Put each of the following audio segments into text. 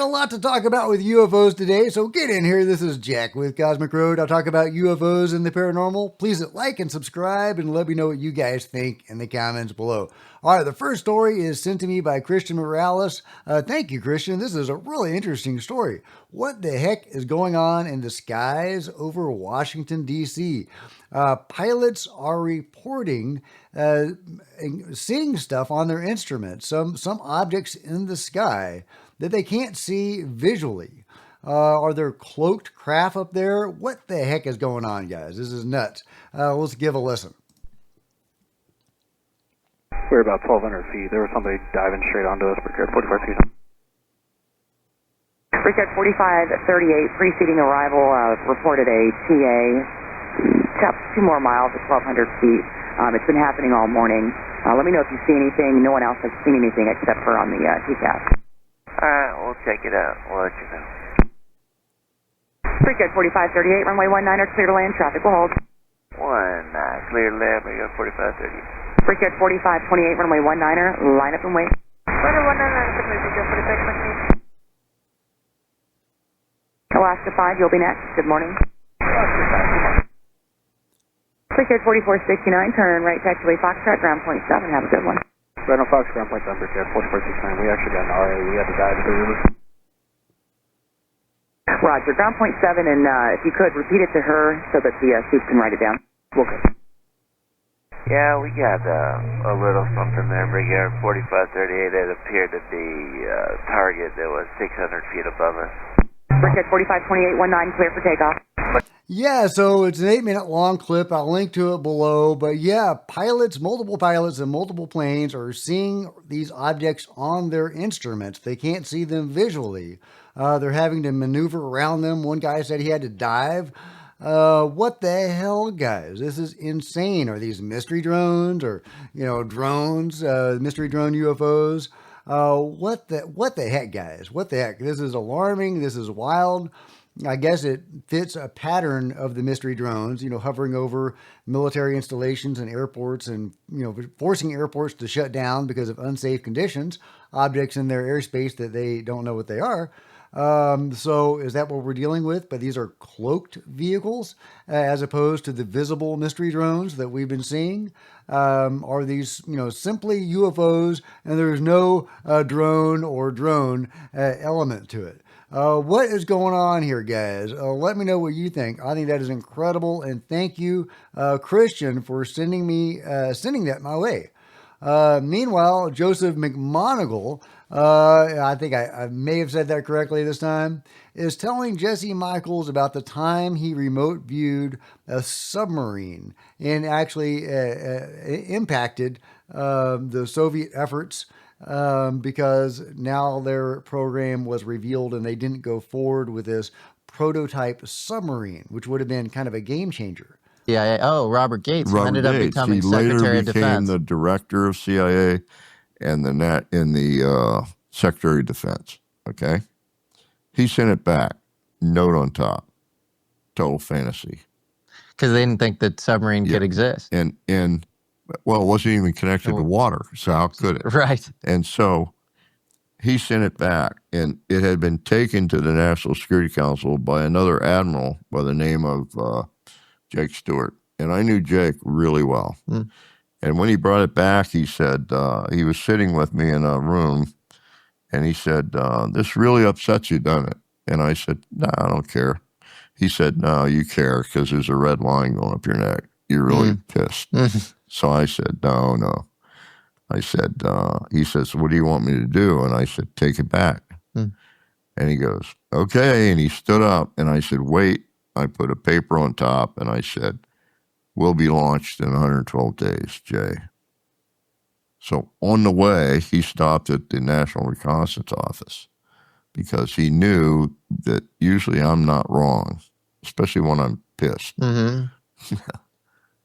got a lot to talk about with UFOs today, so get in here. This is Jack with Cosmic Road. I'll talk about UFOs and the paranormal. Please hit like and subscribe and let me know what you guys think in the comments below. All right, the first story is sent to me by Christian Morales. Thank you, Christian. This is a really interesting story. What the heck is going on in the skies over Washington, D.C.? Pilots are reporting seeing stuff on their instruments, some objects in the sky that they can't see visually. Are there cloaked craft up there? What the heck is going on, guys? This is nuts. Let's give a listen. We're about 1,200 feet. There was somebody diving straight onto us. Brickyard 45 feet. Brickyard 4538, preceding arrival, reported a TA, 2 more miles at 1,200 feet. It's been happening all morning. Let me know if you see anything. No one else has seen anything except for on the TCAS. Alright, we'll check it out. We'll let you know. Brickyard 4538, runway 19er, clear to land. Traffic will hold. Clear left, Brickyard 4530. Brickyard 4528, runway 19er, line up and wait. Runway 19er, Brickyard 4528. Alaska 5, you'll be next. Good morning. Brickyard 4469, turn right taxiway Foxtrot, ground point 7. Have a good one. Right on Fox, ground point 7, Brickyard 4469. We actually got an RA. We had to dive to the river. Roger, ground point 7, and if you could, repeat it to her so that the soup can write it down. Okay. Yeah, we got a little something there, Brickyard 4538. It appeared to be a target that was 600 feet above us. Brickyard 452819, clear for takeoff. Yeah, so it's an 8-minute long clip. I'll link to it below. But yeah, multiple pilots and multiple planes are seeing these objects on their instruments. They can't see them visually. They're having to maneuver around them. One guy said he had to dive. What the hell, guys? This is insane. Are these mystery drones or, drones, mystery drone UFOs? What the heck, guys? What the heck? This is alarming. This is wild. I guess it fits a pattern of the mystery drones, hovering over military installations and airports and, forcing airports to shut down because of unsafe conditions, objects in their airspace that they don't know what they are. So is that what we're dealing with? But these are cloaked vehicles as opposed to the visible mystery drones that we've been seeing. Are these, simply UFOs and there's no drone or drone element to it? What is going on here, guys? Let me know what you think. I think that is incredible. And thank you, Christian, for sending that my way. Meanwhile, Joseph McMonagle, I think I may have said that correctly this time, is telling Jesse Michaels about the time he remote viewed a submarine and actually impacted the Soviet efforts because now their program was revealed and they didn't go forward with this prototype submarine, which would have been kind of a game changer. CIA. Oh, Robert Gates, who ended up becoming Secretary of Defense. He later became the Director of CIA and the Secretary of Defense. Okay, he sent it back. Note on top. Total fantasy. Because they didn't think that submarine could exist. And well, it wasn't even connected to water, so how could it? Right. And so he sent it back, and it had been taken to the National Security Council by another admiral by the name of Jake Stewart. And I knew Jake really well. Mm. And when he brought it back, he said, he was sitting with me in a room, and he said, this really upsets you, doesn't it? And I said, no, I don't care. He said, no, you care because there's a red line going up your neck. You're really pissed. So I said, no. I said, he says, what do you want me to do? And I said, take it back. And he goes, okay. And he stood up, and I said, wait. I put a paper on top, and I said, will be launched in 112 days, Jay. So on the way, he stopped at the National Reconnaissance Office because he knew that usually I'm not wrong, especially when I'm pissed. Mm-hmm.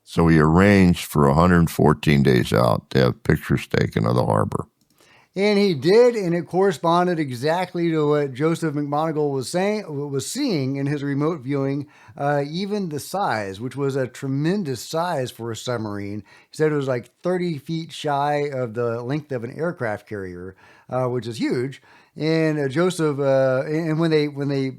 So he arranged for 114 days out to have pictures taken of the harbor. And he did, and it corresponded exactly to what Joseph McMonagle was seeing in his remote viewing, even the size, which was a tremendous size for a submarine. He said it was like 30 feet shy of the length of an aircraft carrier, which is huge. And Joseph, and when they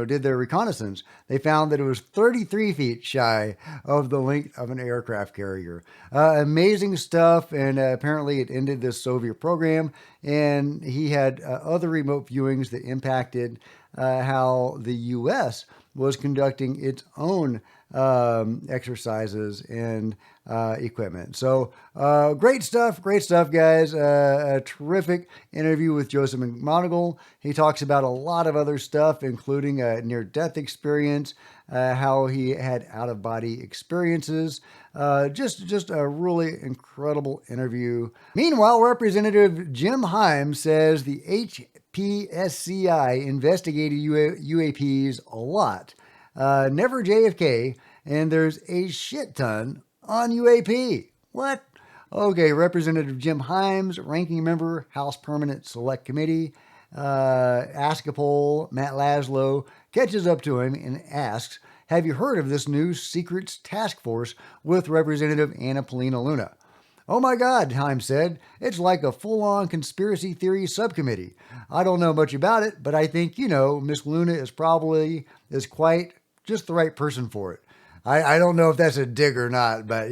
did their reconnaissance, they found that it was 33 feet shy of the length of an aircraft carrier. Amazing stuff, and apparently it ended the Soviet program. And he had other remote viewings that impacted how the U.S. was conducting its own exercises and equipment. So great stuff, guys. A terrific interview with Joseph McMoneagle. He talks about a lot of other stuff, including a near-death experience, how he had out-of-body experiences. Just a really incredible interview. Meanwhile, Representative Jim Himes says the HPSCI investigated UAPs a lot. Never JFK, and there's a shit ton on UAP. What? Okay, Representative Jim Himes, ranking member, House Permanent Select Committee, Askapol, Matt Laszlo, catches up to him and asks, have you heard of this new secrets task force with Representative Anna Paulina Luna? Oh my God, Himes said, it's like a full-on conspiracy theory subcommittee. I don't know much about it, but I think, Miss Luna is quite just the right person for it. I don't know if that's a dig or not, but,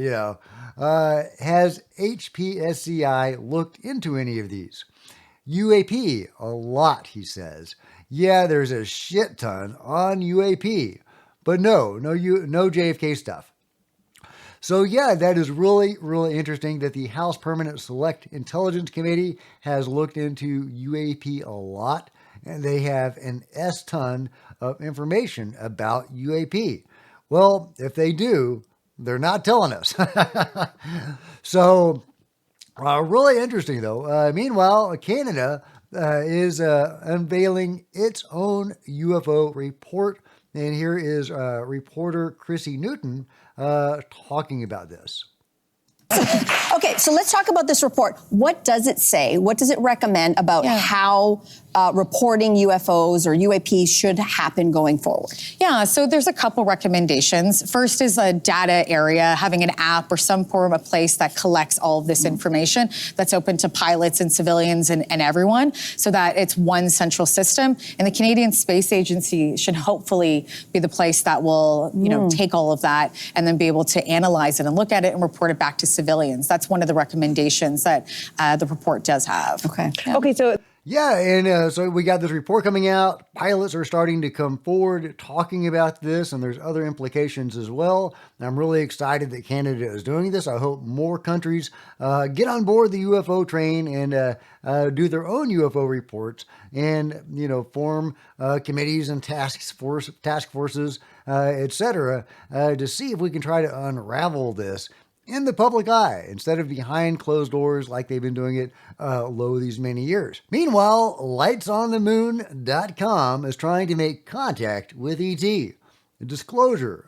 has HPSCI looked into any of these? UAP, a lot, he says. Yeah, there's a shit ton on UAP, but no JFK stuff. So yeah, that is really, really interesting that the House Permanent Select Intelligence Committee has looked into UAP a lot, and they have an S-ton of information about UAP. Well, if they do, they're not telling us. So, really interesting, though. Meanwhile, Canada is unveiling its own UFO report. And here is reporter Chrissy Newton talking about this. Okay, so let's talk about this report. What does it say? What does it recommend about how reporting UFOs or UAPs should happen going forward? Yeah, so there's a couple recommendations. First is a data area, having an app or some form of place that collects all of this information that's open to pilots and civilians and everyone, so that it's one central system. And the Canadian Space Agency should hopefully be the place that will, take all of that and then be able to analyze it and look at it and report it back to civilians. That's one of the recommendations that the report does have. Okay. Yeah. Okay, so... Yeah, and so we got this report coming out. Pilots are starting to come forward talking about this, and there's other implications as well. And I'm really excited that Canada is doing this. I hope more countries get on board the UFO train and do their own UFO reports and, form committees and task forces, etc., to see if we can try to unravel this in the public eye instead of behind closed doors like they've been doing it these many years. Meanwhile, lightsonthemoon.com is trying to make contact with ET. Disclosure,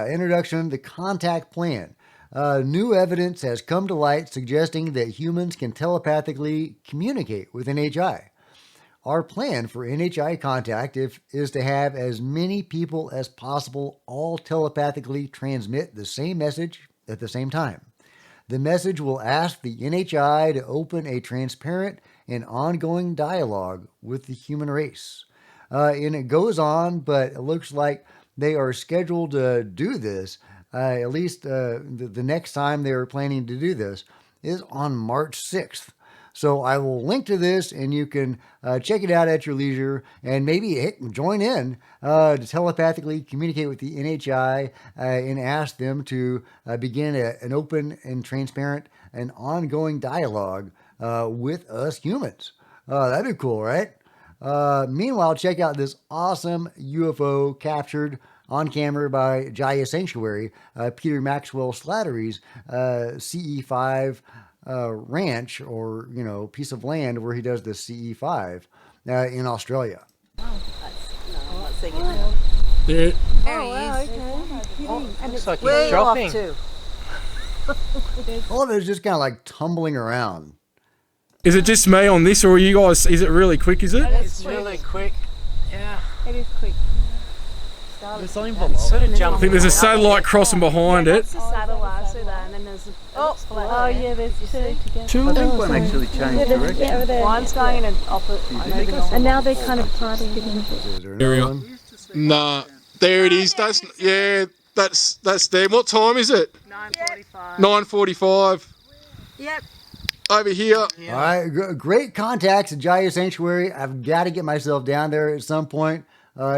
introduction, the contact plan. New evidence has come to light suggesting that humans can telepathically communicate with NHI. Our plan for NHI contact is to have as many people as possible all telepathically transmit the same message at the same time. The message will ask the NHI to open a transparent and ongoing dialogue with the human race. And it goes on, but it looks like they are scheduled to do this, at least the next time they are planning to do this is on March 6th. So I will link to this, and you can check it out at your leisure, and maybe join in to telepathically communicate with the NHI and ask them to begin an open and transparent and ongoing dialogue with us humans. That'd be cool, right? Meanwhile, check out this awesome UFO captured on camera by Jaya Sanctuary, Peter Maxwell Slattery's CE5 ranch or piece of land where he does the CE5 in Australia. There. Oh, wow, okay. And Looks like he's where dropping. are you off to? All of it is just kind of like tumbling around. Is it just me on this, or are you guys? Is it really quick? Is it? It's really quick. Yeah. It is quick. There's something below. Sort of I think there's a satellite crossing behind it. That's the satellite, so that, and then there's oh yeah, there's two. I think one actually changed direction. One's going in an opposite, and now they're kind of parting. Nah, there it is. That's them. What time is it? 9:45. 9:45. Yep. Over here. All right, great contacts at Jaya Sanctuary. I've got to get myself down there at some point.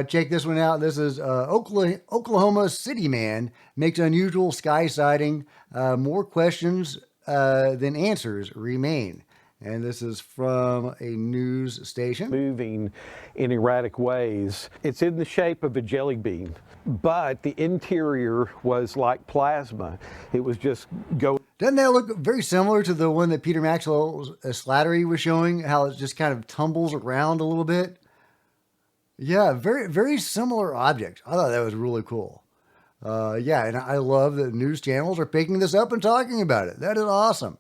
Check this one out. This is Oklahoma City man makes unusual sky sighting. More questions than answers remain. And this is from a news station. Moving in erratic ways. It's in the shape of a jelly bean, but the interior was like plasma. It was just going. Doesn't that look very similar to the one that Peter Maxwell Slattery was showing, how it just kind of tumbles around a little bit? Yeah, very, very similar object. I thought that was really cool. Yeah, and I love that news channels are picking this up and talking about it. That is awesome.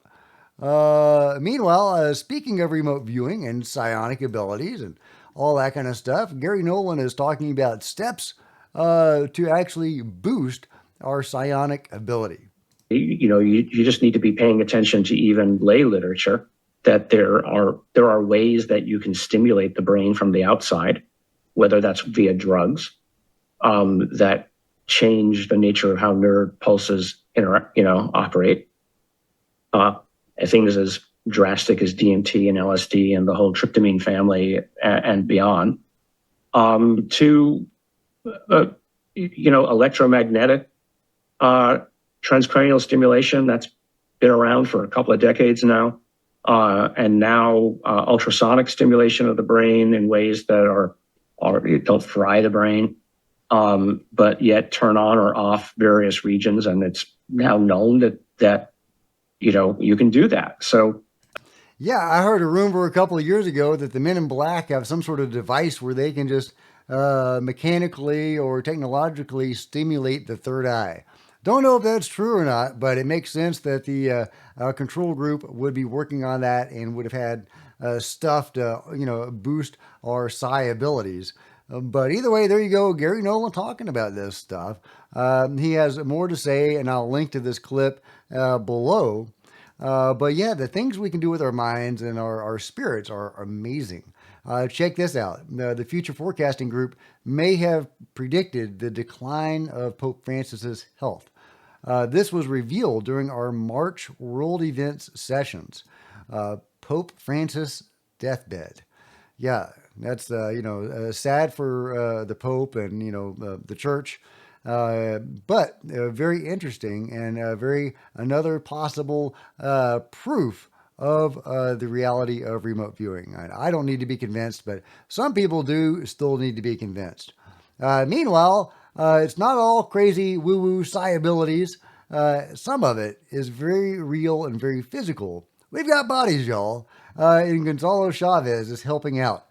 Meanwhile, speaking of remote viewing and psionic abilities and all that kind of stuff, Garry Nolan is talking about steps to actually boost our psionic ability. You just need to be paying attention to even lay literature, that there are ways that you can stimulate the brain from the outside, whether that's via drugs, that change the nature of how nerve pulses operate. Things as drastic as DMT and LSD and the whole tryptamine family and beyond, to electromagnetic transcranial stimulation that's been around for a couple of decades now, and now ultrasonic stimulation of the brain in ways that don't fry the brain, but yet turn on or off various regions, and it's now known that you can do that. So, yeah, I heard a rumor a couple of years ago that the Men in Black have some sort of device where they can just mechanically or technologically stimulate the third eye. Don't know if that's true or not, but it makes sense that the control group would be working on that and would have had stuff to, boost our psi abilities. But either way, there you go. Garry Nolan talking about this stuff. He has more to say, and I'll link to this clip below. But yeah, the things we can do with our minds and our spirits are amazing. Check this out. The Future Forecasting Group may have predicted the decline of Pope Francis's health. This was revealed during our March World Events sessions. Pope Francis deathbed. Yeah, that's sad for the Pope and the Church. But very interesting and another possible proof of the reality of remote viewing. I don't need to be convinced, but some people do still need to be convinced. Meanwhile, it's not all crazy woo-woo psi abilities. Some of it is very real and very physical. We've got bodies, y'all. And Gonzalo Chavez is helping out.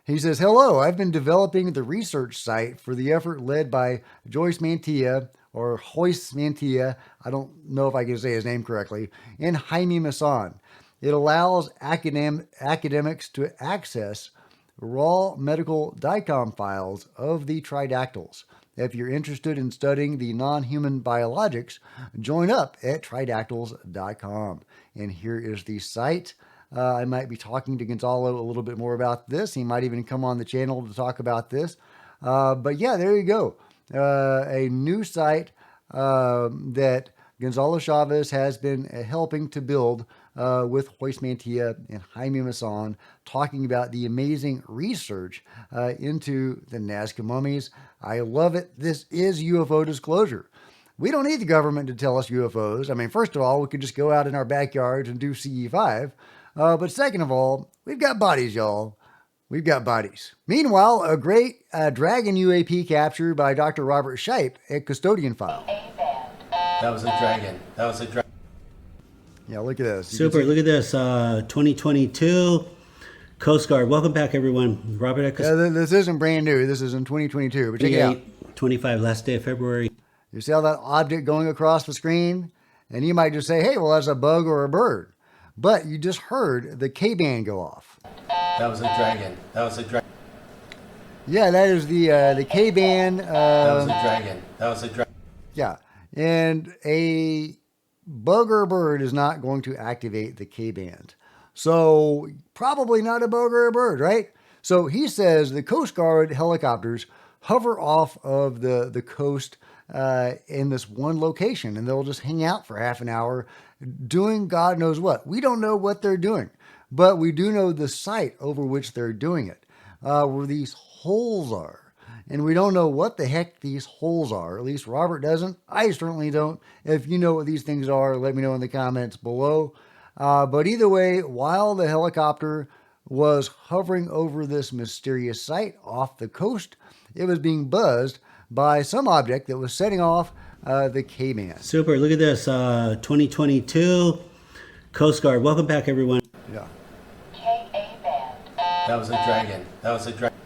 He says, hello, I've been developing the research site for the effort led by Joyce Mantilla, or Joyce Mantilla, I don't know if I can say his name correctly, and Jaime Maussan. It allows academics to access raw medical DICOM files of the tridactyls. If you're interested in studying the non-human biologics, join up at tridactyls.com. And here is the site. I might be talking to Gonzalo a little bit more about this. He might even come on the channel to talk about this. But yeah, there you go. A new site that Gonzalo Chavez has been helping to build with Joyce Mantilla and Jaime Maussan, talking about the amazing research into the Nazca mummies. I love it. This is UFO disclosure. We don't need the government to tell us UFOs. I mean, first of all, we could just go out in our backyards and do CE5. But second of all, we've got bodies, y'all. We've got bodies. Meanwhile, a great dragon UAP capture by Dr. Robert Shipe at Custodian File. That was a dragon. Yeah, look at this. Super. Look at this. 2022 Coast Guard. Welcome back, everyone. Robert at Custodian. This isn't brand new. This is in 2022. But check it out. 25, last day of February. You see all that object going across the screen? And you might just say, hey, well, that's a bug or a bird. But you just heard the K-band go off. That was a dragon. Yeah, that is the K-band. That was a dragon. That was a dragon. Yeah, and a bug or a bird is not going to activate the K-band. So probably not a bug or a bird, right? So he says the Coast Guard helicopters hover off of the coast in this one location, and they'll just hang out for half an hour doing God knows what. We don't know what they're doing, but we do know the site over which they're doing it, where these holes are. And we don't know what the heck these holes are. At least Robert doesn't. I certainly don't. If you know what these things are, let me know in the comments below. But either way, while the helicopter was hovering over this mysterious site off the coast, it was being buzzed by some object that was setting off the K-band. Super. Look at this. 2022 Coast Guard. Welcome back, everyone. Yeah. That was a dragon. That was a dragon.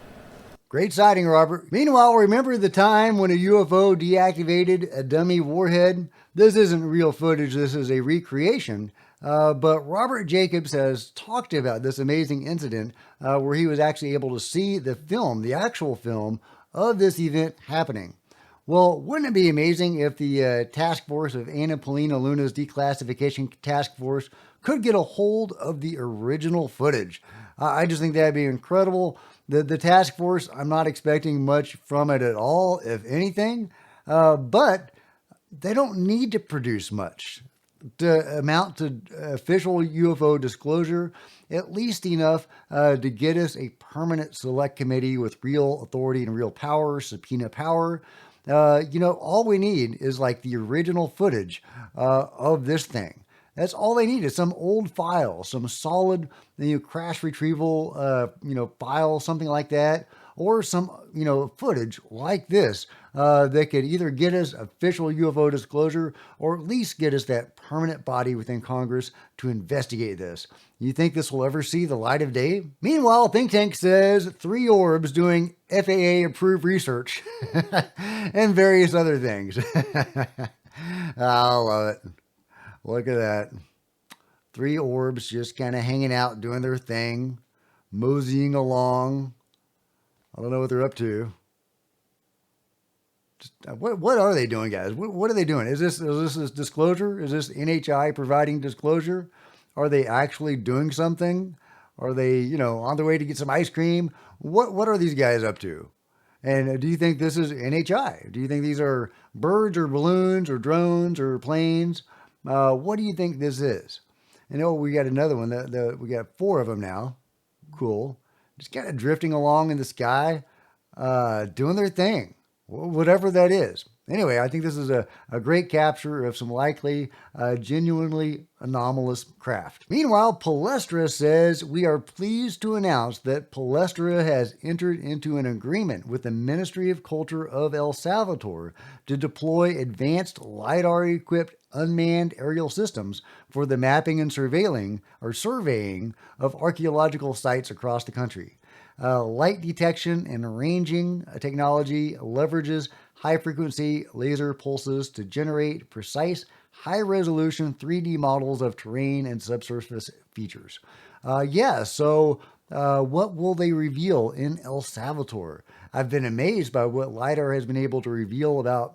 Great sighting, Robert. Meanwhile, remember the time when a UFO deactivated a dummy warhead? This isn't real footage. This is a recreation. But Robert Jacobs has talked about this amazing incident where he was actually able to see the film, the actual film of this event happening. Well, wouldn't it be amazing if the task force of Anna Paulina Luna's declassification task force could get a hold of the original footage? I just think that'd be incredible. The task force, I'm not expecting much from it at all, if anything, but they don't need to produce much to amount to official UFO disclosure, at least enough to get us a permanent select committee with real authority and real power, subpoena power. All we need is like the original footage of this thing. That's all they need is some old file, some solid, crash retrieval, file, something like that, or some, footage like this that could either get us official UFO disclosure or at least get us that permanent body within Congress to investigate this. You think this will ever see the light of day? Meanwhile, Think Tank says 3 orbs doing FAA-approved research and various other things. I love it. Look at that. 3 orbs just kind of hanging out, doing their thing, moseying along. I don't know what they're up to. What are they doing, guys? What are they doing? Is this disclosure? Is this NHI providing disclosure? Are they actually doing something? Are they, on their way to get some ice cream? What are these guys up to? And do you think this is NHI? Do you think these are birds or balloons or drones or planes? What do you think this is? We got another one. We got 4 of them now. Cool. Just kind of drifting along in the sky, doing their thing, whatever that is. Anyway, I think this is a great capture of some likely, genuinely anomalous craft. Meanwhile, Palestra says, we are pleased to announce that Palestra has entered into an agreement with the Ministry of Culture of El Salvador to deploy advanced LiDAR-equipped unmanned aerial systems for the mapping and surveying of archaeological sites across the country. Light detection and ranging technology leverages high-frequency laser pulses to generate precise, high-resolution 3D models of terrain and subsurface features. So what will they reveal in El Salvador? I've been amazed by what LiDAR has been able to reveal about,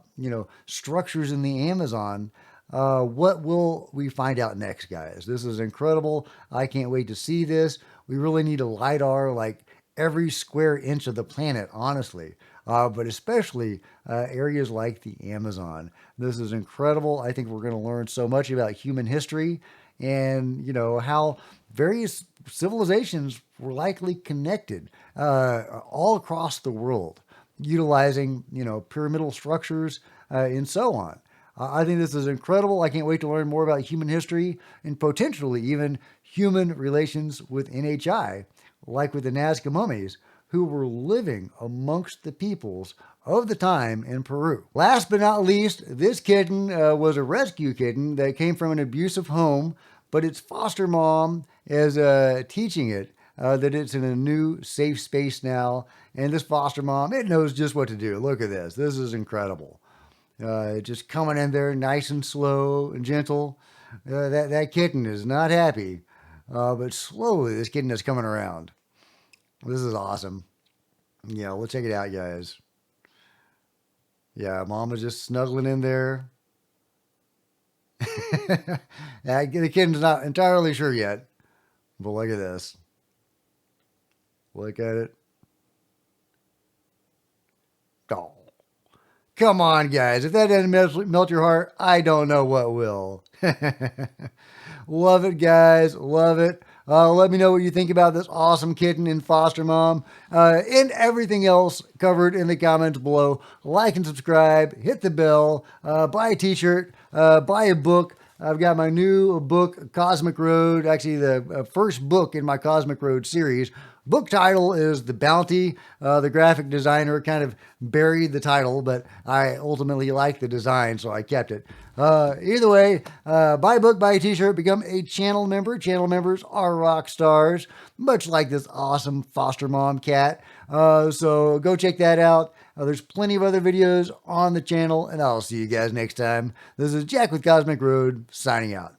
structures in the Amazon. What will we find out next, guys? This is incredible. I can't wait to see this. We really need a LiDAR like every square inch of the planet, honestly, but especially areas like the Amazon. This is incredible. I think we're going to learn so much about human history and, how various civilizations were likely connected all across the world, utilizing, pyramidal structures and so on. I think this is incredible. I can't wait to learn more about human history and potentially even human relations with NHI, like with the Nazca mummies, who were living amongst the peoples of the time in Peru. Last but not least, this kitten was a rescue kitten that came from an abusive home, but its foster mom is teaching it that it's in a new safe space now. And this foster mom, it knows just what to do. Look at this. This is incredible. Just coming in there nice and slow and gentle. That kitten is not happy, but slowly this kitten is coming around. This is awesome. Yeah, we'll check it out, guys. Yeah, Mama's just snuggling in there. Yeah, the kitten's not entirely sure yet, but look at this. Look at it. Oh, come on, guys. If that doesn't melt your heart, I don't know what will. Love it, guys. Love it. Let me know what you think about this awesome kitten and foster mom and everything else covered in the comments below. Like and subscribe. Hit the bell. Buy a t-shirt. Buy a book. I've got my new book, Cosmic Road, actually the first book in my Cosmic Road series. Book title is The Bounty. The graphic designer kind of buried the title, but I ultimately liked the design, so I kept it. Either way, buy a book, buy a t-shirt, become a channel member. Channel members are rock stars, much like this awesome foster mom cat. So go check that out. There's plenty of other videos on the channel, and I'll see you guys next time. This is Jack with Cosmic Road, signing out.